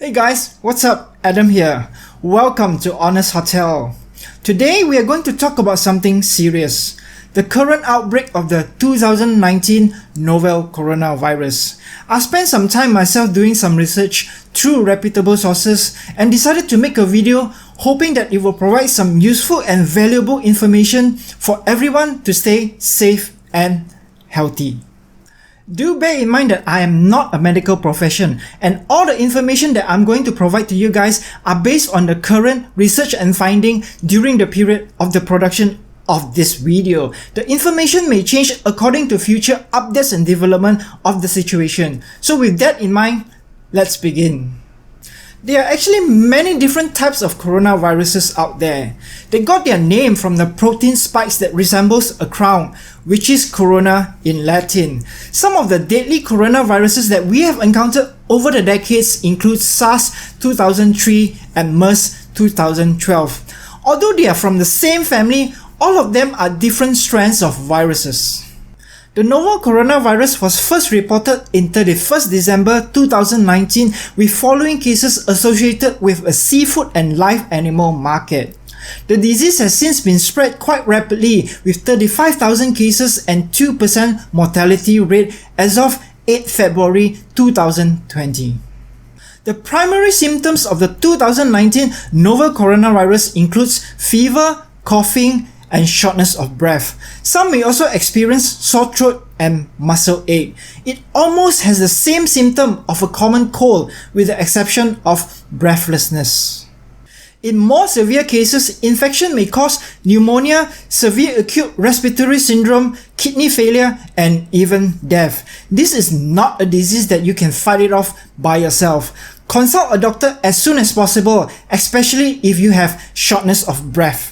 Hey guys, what's up? Adam here. Welcome to Honest Hotel. Today we are going to talk about something serious. The current outbreak of the 2019 novel coronavirus. I spent some time myself doing some research through reputable sources and decided to make a video hoping that it will provide some useful and valuable information for everyone to stay safe and healthy. Do bear in mind that I am not a medical profession and all the information that I'm going to provide to you guys are based on the current research and finding during the period of the production of this video. The information may change according to future updates and development of the situation. So with that in mind, let's begin. There are actually many different types of coronaviruses out there. They got their name from the protein spikes that resembles a crown, which is corona in Latin. Some of the deadly coronaviruses that we have encountered over the decades include SARS 2003 and MERS 2012. Although they are from the same family, all of them are different strands of viruses. The novel coronavirus was first reported in 31st December 2019 with following cases associated with a seafood and live animal market. The disease has since been spread quite rapidly with 35,000 cases and 2% mortality rate as of 8 February 2020. The primary symptoms of the 2019 novel coronavirus includes fever, coughing, and shortness of breath. Some may also experience sore throat and muscle ache. It almost has the same symptom of a common cold with the exception of breathlessness. In more severe cases, infection may cause pneumonia, severe acute respiratory syndrome, kidney failure, and even death. This is not a disease that you can fight it off by yourself. Consult a doctor as soon as possible, especially if you have shortness of breath.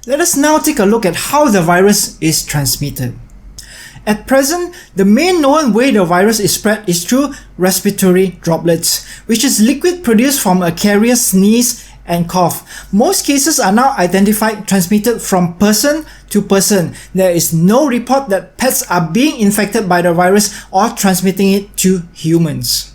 Let us now take a look at how the virus is transmitted. At present, the main known way the virus is spread is through respiratory droplets, which is liquid produced from a carrier's sneeze and cough. Most cases are now identified transmitted from person to person. There is no report that pets are being infected by the virus or transmitting it to humans.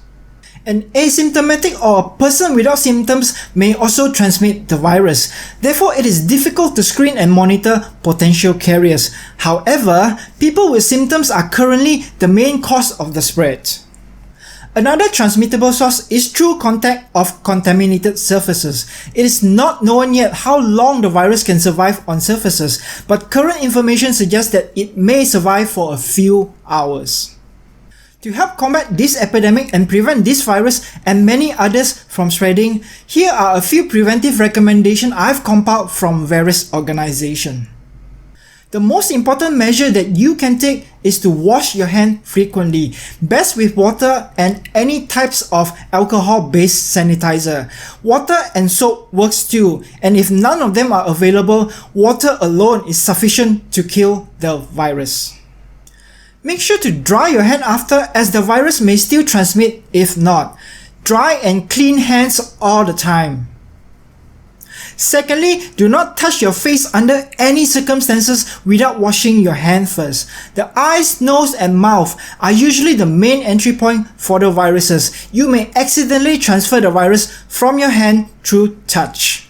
An asymptomatic or a person without symptoms may also transmit the virus. Therefore, it is difficult to screen and monitor potential carriers. However, people with symptoms are currently the main cause of the spread. Another transmittable source is through contact of contaminated surfaces. It is not known yet how long the virus can survive on surfaces, but current information suggests that it may survive for a few hours. To help combat this epidemic and prevent this virus and many others from spreading, here are a few preventive recommendations I've compiled from various organizations. The most important measure that you can take is to wash your hand frequently, best with water and any types of alcohol-based sanitizer. Water and soap works too, and if none of them are available, water alone is sufficient to kill the virus. Make sure to dry your hand after, as the virus may still transmit if not. Dry and clean hands all the time. Secondly, do not touch your face under any circumstances without washing your hand first. The eyes, nose and mouth are usually the main entry point for the viruses. You may accidentally transfer the virus from your hand through touch.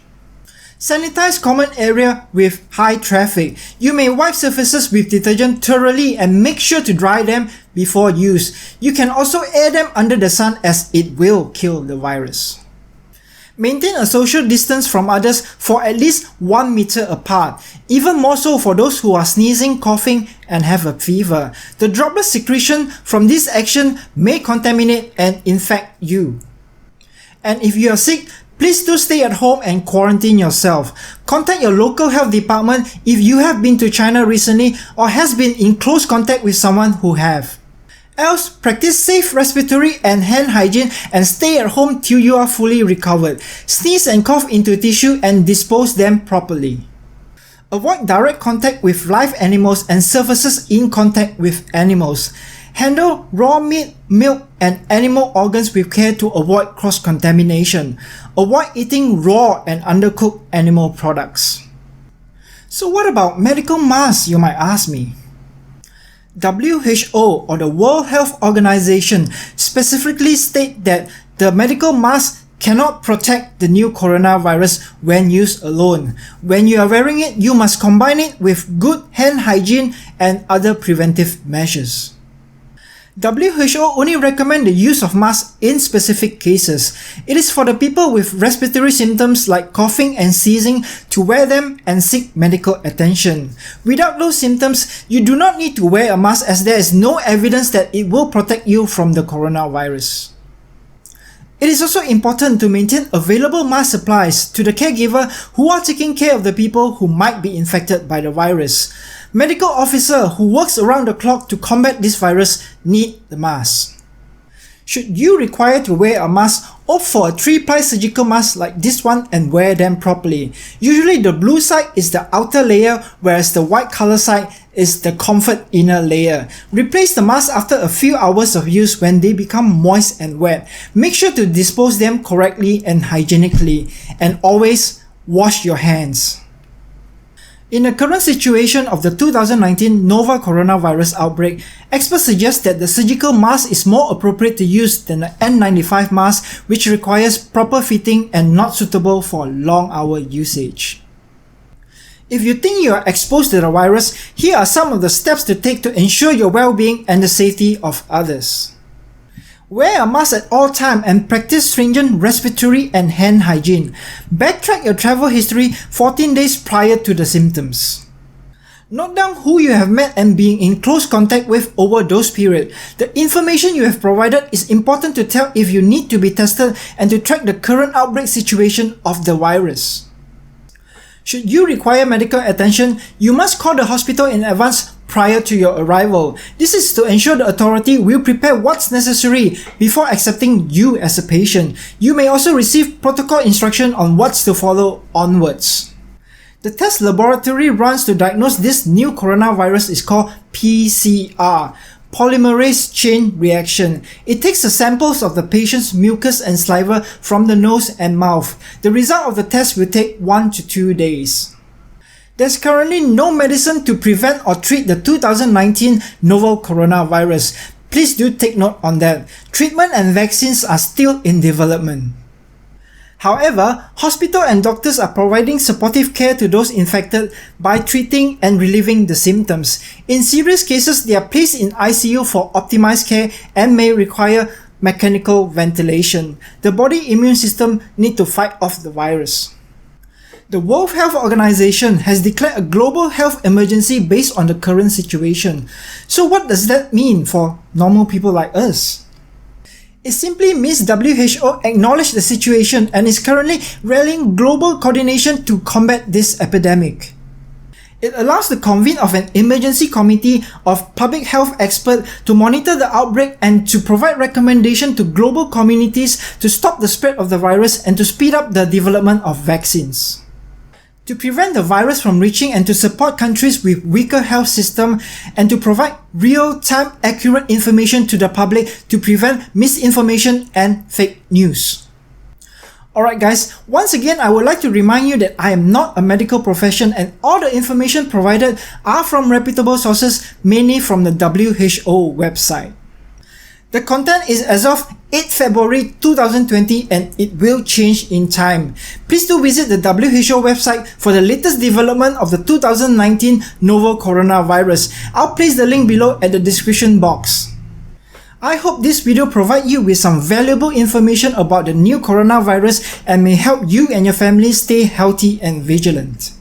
Sanitize common area with high traffic. You may wipe surfaces with detergent thoroughly and make sure to dry them before use. You can also air them under the sun as it will kill the virus. Maintain a social distance from others for at least 1 meter apart, even more so for those who are sneezing, coughing, and have a fever. The droplet secretion from this action may contaminate and infect you. And if you are sick, please do stay at home and quarantine yourself. Contact your local health department if you have been to China recently or has been in close contact with someone who have. Else, practice safe respiratory and hand hygiene and stay at home till you are fully recovered. Sneeze and cough into tissue and dispose them properly. Avoid direct contact with live animals and surfaces in contact with animals. Handle raw meat, milk, and animal organs with care to avoid cross-contamination. Avoid eating raw and undercooked animal products. So what about medical masks, you might ask me? WHO or the World Health Organization specifically state that the medical mask cannot protect the new coronavirus when used alone. When you are wearing it, you must combine it with good hand hygiene and other preventive measures. WHO only recommend the use of masks in specific cases. It is for the people with respiratory symptoms like coughing and sneezing to wear them and seek medical attention. Without those symptoms, you do not need to wear a mask as there is no evidence that it will protect you from the coronavirus. It is also important to maintain available mask supplies to the caregiver who are taking care of the people who might be infected by the virus. Medical officer who works around the clock to combat this virus need the mask. Should you require to wear a mask, opt for a 3-ply surgical mask like this one and wear them properly. Usually the blue side is the outer layer, whereas the white color side is the comfort inner layer. Replace the mask after a few hours of use when they become moist and wet. Make sure to dispose them correctly and hygienically, and always wash your hands. In the current situation of the 2019 novel coronavirus outbreak, experts suggest that the surgical mask is more appropriate to use than the N95 mask, which requires proper fitting and not suitable for long-hour usage. If you think you are exposed to the virus, here are some of the steps to take to ensure your well-being and the safety of others. Wear a mask at all times and practice stringent respiratory and hand hygiene. Backtrack your travel history 14 days prior to the symptoms. Note down who you have met and been in close contact with over those periods. The information you have provided is important to tell if you need to be tested and to track the current outbreak situation of the virus. Should you require medical attention, you must call the hospital in advance prior to your arrival. This is to ensure the authority will prepare what's necessary before accepting you as a patient. You may also receive protocol instruction on what's to follow onwards. The test laboratory runs to diagnose this new coronavirus is called PCR, Polymerase Chain Reaction. It takes the samples of the patient's mucus and saliva from the nose and mouth. The result of the test will take 1 to 2 days. There's currently no medicine to prevent or treat the 2019 novel coronavirus. Please do take note on that. Treatment and vaccines are still in development. However, hospital and doctors are providing supportive care to those infected by treating and relieving the symptoms. In serious cases, they are placed in ICU for optimized care and may require mechanical ventilation. The body immune system needs to fight off the virus. The World Health Organization has declared a global health emergency based on the current situation. So what does that mean for normal people like us? It simply means WHO acknowledged the situation and is currently rallying global coordination to combat this epidemic. It allows the convene of an emergency committee of public health experts to monitor the outbreak and to provide recommendations to global communities to stop the spread of the virus and to speed up the development of vaccines. To prevent the virus from reaching and to support countries with weaker health systems and to provide real-time accurate information to the public to prevent misinformation and fake news. Alright guys, once again I would like to remind you that I am not a medical profession and all the information provided are from reputable sources, mainly from the WHO website. The content is as of 8 February 2020 and it will change in time. Please do visit the WHO website for the latest development of the 2019 novel coronavirus. I'll place the link below at the description box. I hope this video provides you with some valuable information about the new coronavirus and may help you and your family stay healthy and vigilant.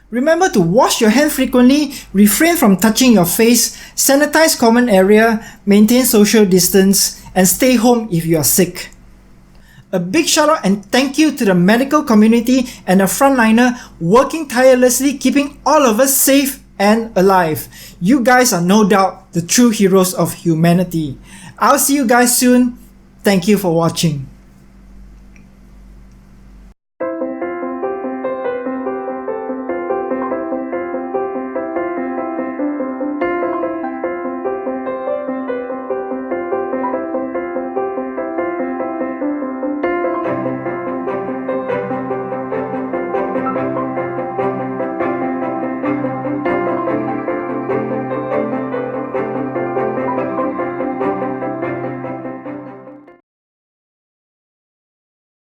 Remember to wash your hands frequently, refrain from touching your face, sanitize common area, maintain social distance, and stay home if you are sick. A big shout out and thank you to the medical community and the frontliner working tirelessly keeping all of us safe and alive. You guys are no doubt the true heroes of humanity. I'll see you guys soon. Thank you for watching.